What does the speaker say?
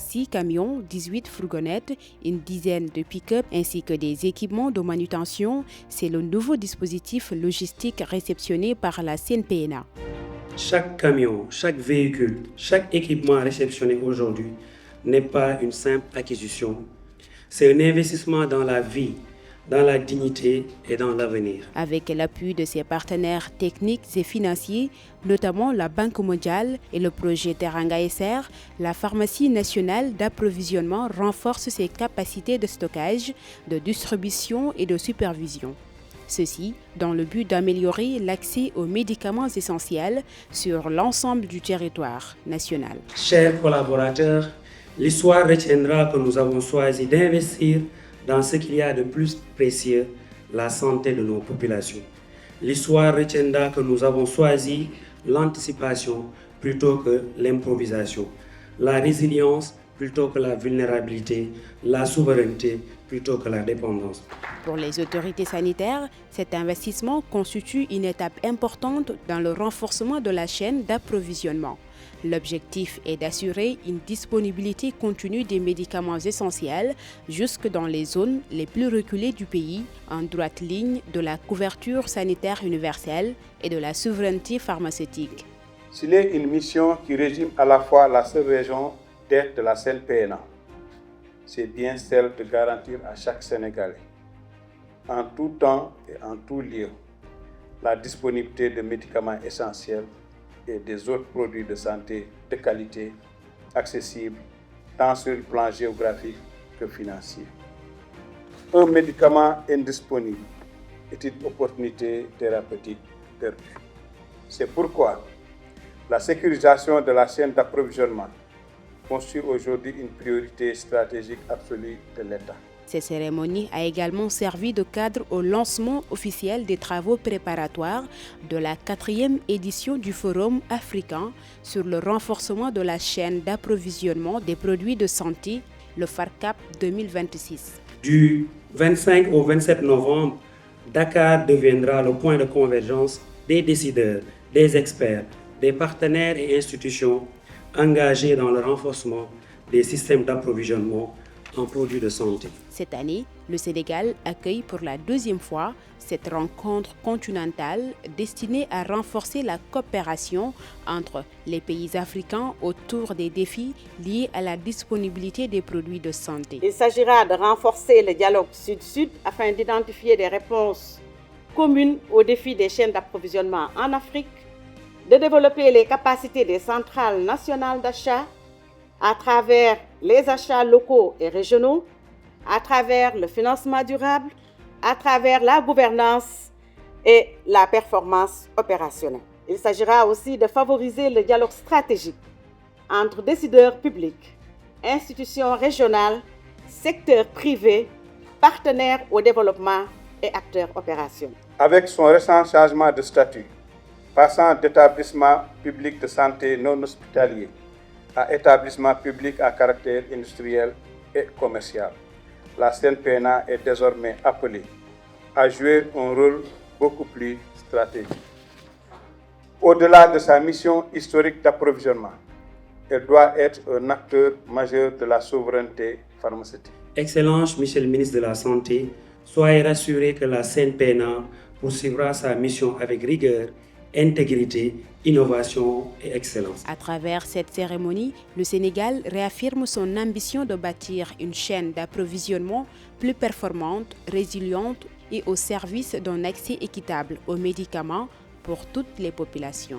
6 camions, 18 fourgonnettes, une dizaine de pick-up ainsi que des équipements de manutention. C'est le nouveau dispositif logistique réceptionné par la CNPNA. Chaque camion, chaque véhicule, chaque équipement réceptionné aujourd'hui n'est pas une simple acquisition. C'est un investissement dans la vie, dans la dignité et dans l'avenir. Avec l'appui de ses partenaires techniques et financiers, notamment la Banque mondiale et le projet Teranga SR, la pharmacie nationale d'approvisionnement renforce ses capacités de stockage, de distribution et de supervision. Ceci dans le but d'améliorer l'accès aux médicaments essentiels sur l'ensemble du territoire national. Chers collaborateurs, l'histoire retiendra que nous avons choisi d'investir dans ce qu'il y a de plus précieux, la santé de nos populations. L'histoire retiendra que nous avons choisi l'anticipation plutôt que l'improvisation, la résilience plutôt que la vulnérabilité, la souveraineté plutôt que la dépendance. Pour les autorités sanitaires, cet investissement constitue une étape importante dans le renforcement de la chaîne d'approvisionnement. L'objectif est d'assurer une disponibilité continue des médicaments essentiels jusque dans les zones les plus reculées du pays, en droite ligne de la couverture sanitaire universelle et de la souveraineté pharmaceutique. S'il est une mission qui résume à la fois la seule raison d'être de la CNPNA, c'est bien celle de garantir à chaque Sénégalais, en tout temps et en tout lieu, la disponibilité de médicaments essentiels et des autres produits de santé de qualité, accessibles tant sur le plan géographique que financier. Un médicament indisponible est une opportunité thérapeutique perdue. C'est pourquoi la sécurisation de la chaîne d'approvisionnement constitue aujourd'hui une priorité stratégique absolue de l'État. Cette cérémonie a également servi de cadre au lancement officiel des travaux préparatoires de la 4e édition du Forum africain sur le renforcement de la chaîne d'approvisionnement des produits de santé, le FARCAP 2026. Du 25 au 27 novembre, Dakar deviendra le point de convergence des décideurs, des experts, des partenaires et institutions engagés dans le renforcement des systèmes d'approvisionnement en produits de santé. Cette année, le Sénégal accueille pour la 2e fois cette rencontre continentale destinée à renforcer la coopération entre les pays africains autour des défis liés à la disponibilité des produits de santé. Il s'agira de renforcer le dialogue sud-sud afin d'identifier des réponses communes aux défis des chaînes d'approvisionnement en Afrique, de développer les capacités des centrales nationales d'achat à travers les achats locaux et régionaux, à travers le financement durable, à travers la gouvernance et la performance opérationnelle. Il s'agira aussi de favoriser le dialogue stratégique entre décideurs publics, institutions régionales, secteur privé, partenaires au développement et acteurs opérationnels. Avec son récent changement de statut, passant d'établissement public de santé non hospitalier à établissement public à caractère industriel et commercial, la CNPNA est désormais appelée à jouer un rôle beaucoup plus stratégique. Au-delà de sa mission historique d'approvisionnement, elle doit être un acteur majeur de la souveraineté pharmaceutique. Excellence, Monsieur le ministre de la Santé, soyez rassuré que la CNPNA poursuivra sa mission avec rigueur, intégrité, innovation et excellence. À travers cette cérémonie, le Sénégal réaffirme son ambition de bâtir une chaîne d'approvisionnement plus performante, résiliente et au service d'un accès équitable aux médicaments pour toutes les populations.